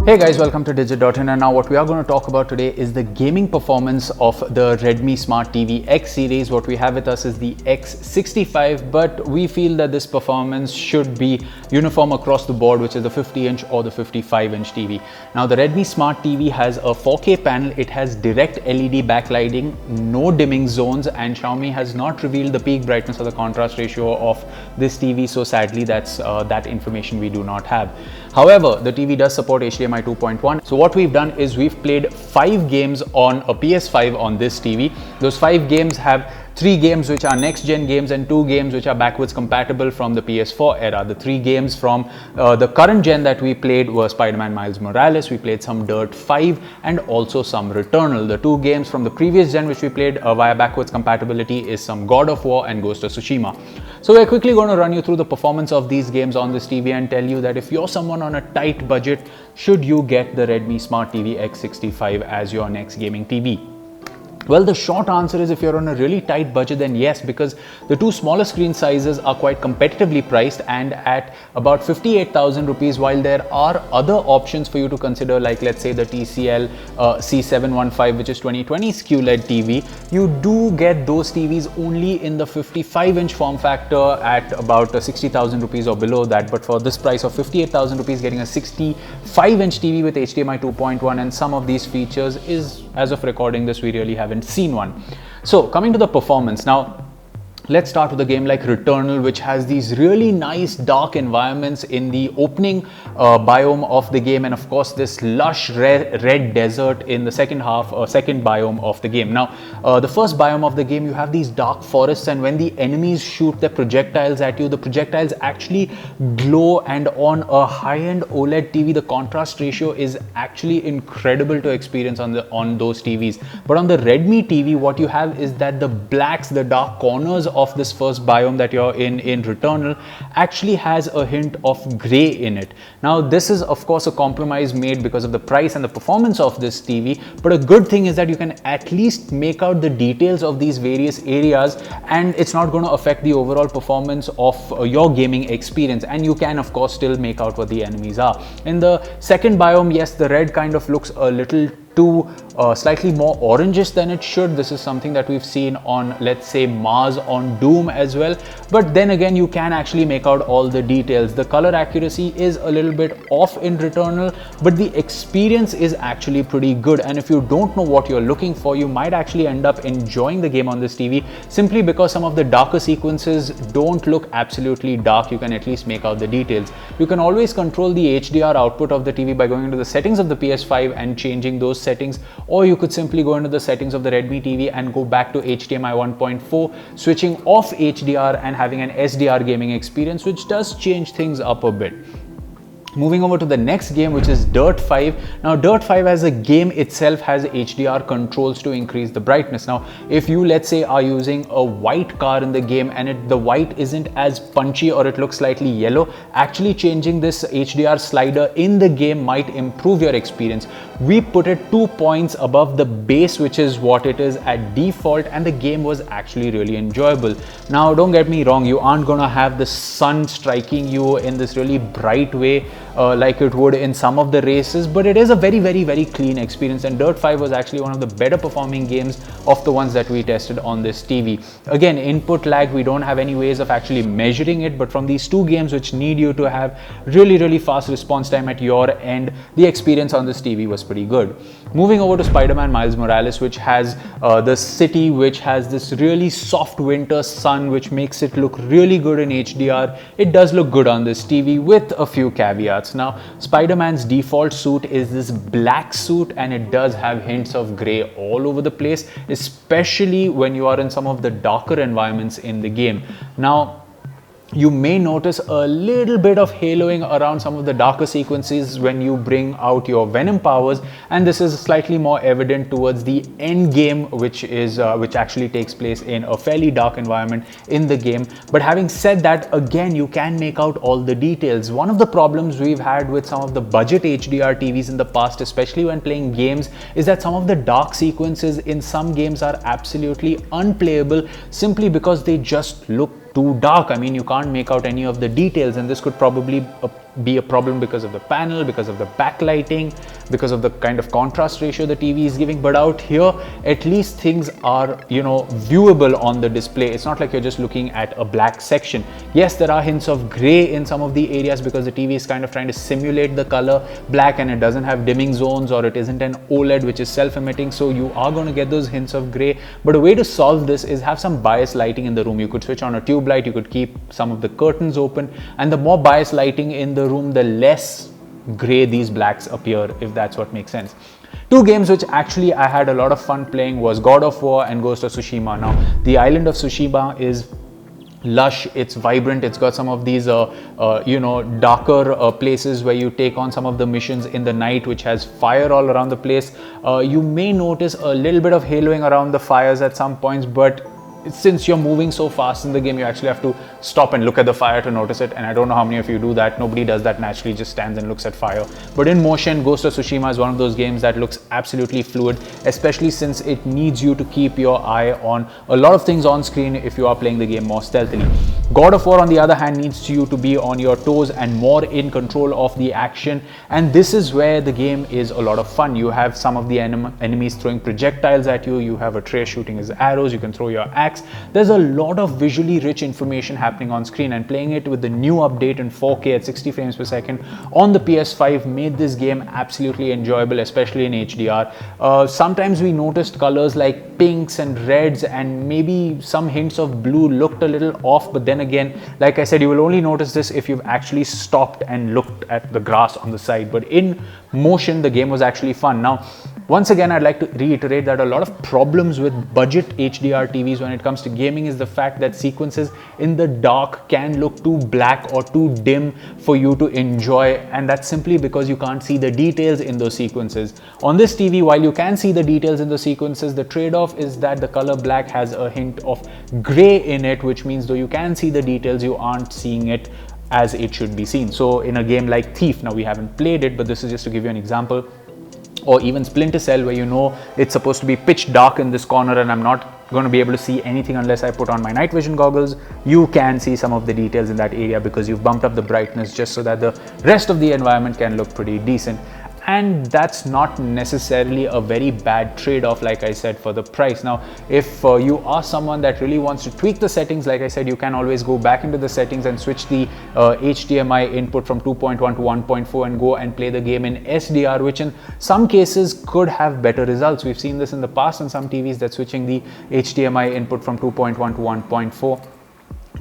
Hey guys, welcome to Digit.in, and now what we are going to talk about today is the gaming performance of the Redmi Smart TV X series. What we have with us is the X65, but we feel that this performance should be uniform across the board, which is the 50-inch or the 55-inch TV. Now the Redmi Smart TV has a 4K panel, it has direct LED backlighting, no dimming zones, and Xiaomi has not revealed the peak brightness or the contrast ratio of this TV, so sadly that's that information we do not have. However, the TV does support HDMI 2.1. So what we've done is we've played 5 games on a PS5 on this TV. Those 5 games have 3 games which are next gen games and 2 games which are backwards compatible from the PS4 era. The 3 games from the current gen that we played were Spiderman Miles Morales, we played some Dirt 5 and also some Returnal. The 2 games from the previous gen which we played via backwards compatibility is some God of War and Ghost of Tsushima. So we're quickly going to run you through the performance of these games on this TV and tell you that if you're someone on a tight budget, should you get the Redmi Smart TV X65 as your next gaming TV? Well, the short answer is if you're on a really tight budget, then yes, because the 2 smaller screen sizes are quite competitively priced and at about 58,000 rupees, while there are other options for you to consider, like let's say the TCL C715, which is 2020's QLED TV. You do get those TVs only in the 55-inch form factor at about 60,000 rupees or below that, but for this price of 58,000 rupees, getting a 65-inch TV with HDMI 2.1 and some of these features is, as of recording this, we really haven't seen one. So coming to the performance now, let's start with a game like Returnal, which has these really nice dark environments in the opening biome of the game, and of course this lush red desert in the second biome of the game. Now the first biome of the game, you have these dark forests, and when the enemies shoot their projectiles at you, the projectiles actually glow, and on a high-end OLED TV the contrast ratio is actually incredible to experience on those TVs. But on the Redmi TV, what you have is that the blacks, the dark corners of this first biome that you're in Returnal actually has a hint of grey in it. Now this is of course a compromise made because of the price and the performance of this TV, but a good thing is that you can at least make out the details of these various areas and it's not going to affect the overall performance of your gaming experience, and you can of course still make out what the enemies are. In the second biome, yes, the red kind of looks a little too slightly more orangish than it should. This is something that we've seen on, let's say, Mars on Doom as well, but then again you can actually make out all the details. The color accuracy is a little bit off in Returnal, but the experience is actually pretty good, and if you don't know what you're looking for, you might actually end up enjoying the game on this TV simply because some of the darker sequences don't look absolutely dark. You can at least make out the details. You can always control the HDR output of the TV by going into the settings of the PS5 and changing those settings, or you could simply go into the settings of the Redmi TV and go back to HDMI 1.4, switching off HDR and having an SDR gaming experience, which does change things up a bit. Moving over to the next game, which is Dirt 5. Now Dirt 5 as a game itself has HDR controls to increase the brightness. Now if you, let's say, are using a white car in the game and the white isn't as punchy or it looks slightly yellow, actually changing this HDR slider in the game might improve your experience. We put it 2 points above the base, which is what it is at default, and the game was actually really enjoyable. Now don't get me wrong, you aren't gonna have the sun striking you in this really bright way like it would in some of the races, but it is a very clean experience, and Dirt 5 was actually one of the better performing games of the ones that we tested on this TV. Again, input lag, we don't have any ways of actually measuring it, but from these 2 games which need you to have really fast response time at your end, the experience on this TV was pretty good. Moving over to Spiderman Miles Morales, which has the city which has this really soft winter sun which makes it look really good in HDR. It does look good on this TV with a few caveats. Now Spider-Man's default suit is this black suit, and it does have hints of grey all over the place, especially when you are in some of the darker environments in the game. Now you may notice a little bit of haloing around some of the darker sequences when you bring out your Venom powers, and this is slightly more evident towards the end game, which actually takes place in a fairly dark environment in the game. But having said that, again, you can make out all the details. One of the problems we've had with some of the budget HDR TVs in the past, especially when playing games, is that some of the dark sequences in some games are absolutely unplayable simply because they just look too dark. I mean, you can't make out any of the details, and this could probably be a problem because of the panel, because of the backlighting, because of the kind of contrast ratio the TV is giving. But out here, at least things are, you know, viewable on the display. It's not like you're just looking at a black section. Yes, there are hints of gray in some of the areas because the TV is kind of trying to simulate the color black, and it doesn't have dimming zones, or it isn't an OLED which is self-emitting, so you are going to get those hints of gray. But a way to solve this is have some bias lighting in the room. You could switch on a tube light, you could keep some of the curtains open, and the more bias lighting in the room, the less gray these blacks appear, if that's what makes sense. Two games which actually I had a lot of fun playing was God of War and Ghost of Tsushima. Now, the island of Tsushima is lush, it's vibrant, it's got some of these you know, darker places where you take on some of the missions in the night, which has fire all around the place. You may notice a little bit of haloing around the fires at some points, but since you're moving so fast in the game, you actually have to stop and look at the fire to notice it. And I don't know how many of you do that. Nobody does that naturally, just stands and looks at fire. But in motion, Ghost of Tsushima is one of those games that looks absolutely fluid, especially since it needs you to keep your eye on a lot of things on screen if you are playing the game more stealthily. God of War, on the other hand, needs you to be on your toes and more in control of the action. And this is where the game is a lot of fun. You have some of the enemies throwing projectiles at you. You have Atreus shooting his arrows. You can throw your axe. There's a lot of visually rich information happening on screen, and playing it with the new update in 4K at 60 frames per second on the PS5 made this game absolutely enjoyable, especially in HDR. Sometimes we noticed colors like pinks and reds and maybe some hints of blue looked a little off, but then again, like I said, you will only notice this if you've actually stopped and looked at the grass on the side. But in motion, the game was actually fun. Now, once again, I'd like to reiterate that a lot of problems with budget HDR TVs when it comes to gaming is the fact that sequences in the dark can look too black or too dim for you to enjoy, and that's simply because you can't see the details in those sequences. On this TV, while you can see the details in the sequences, the trade-off is that the color black has a hint of gray in it, which means though you can see the details, you aren't seeing it as it should be seen. So in a game like Thief, now we haven't played it, but this is just to give you an example, or even Splinter Cell, where you know it's supposed to be pitch dark in this corner and I'm not going to be able to see anything unless I put on my night vision goggles, you can see some of the details in that area because you've bumped up the brightness just so that the rest of the environment can look pretty decent. And that's not necessarily a very bad trade-off, like I said, for the price. Now, if you are someone that really wants to tweak the settings, like I said, you can always go back into the settings and switch the HDMI input from 2.1 to 1.4 and go and play the game in SDR, which in some cases could have better results. We've seen this in the past on some TVs, that switching the HDMI input from 2.1 to 1.4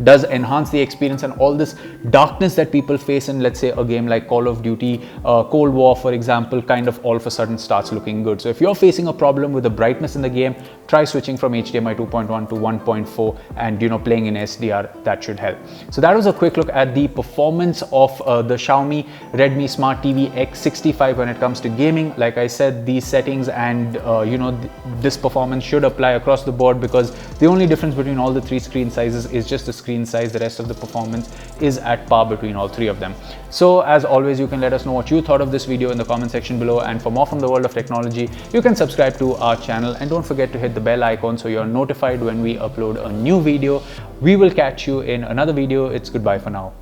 does enhance the experience, and all this darkness that people face in, let's say, a game like Call of Duty Cold War, for example, kind of all of a sudden starts looking good. So if you're facing a problem with the brightness in the game, try switching from HDMI 2.1 to 1.4 and, you know, playing in SDR. That should help. So that was a quick look at the performance of the Xiaomi Redmi Smart TV X65 when it comes to gaming. Like I said, these settings and you know, this performance should apply across the board, because the only difference between all the three screen sizes is just the screen size. The rest of the performance is at par between all three of them. So as always, you can let us know what you thought of this video in the comment section below, and for more from the world of technology, you can subscribe to our channel and don't forget to hit the bell icon so you're notified when we upload a new video. We will catch you in another video. It's goodbye for now.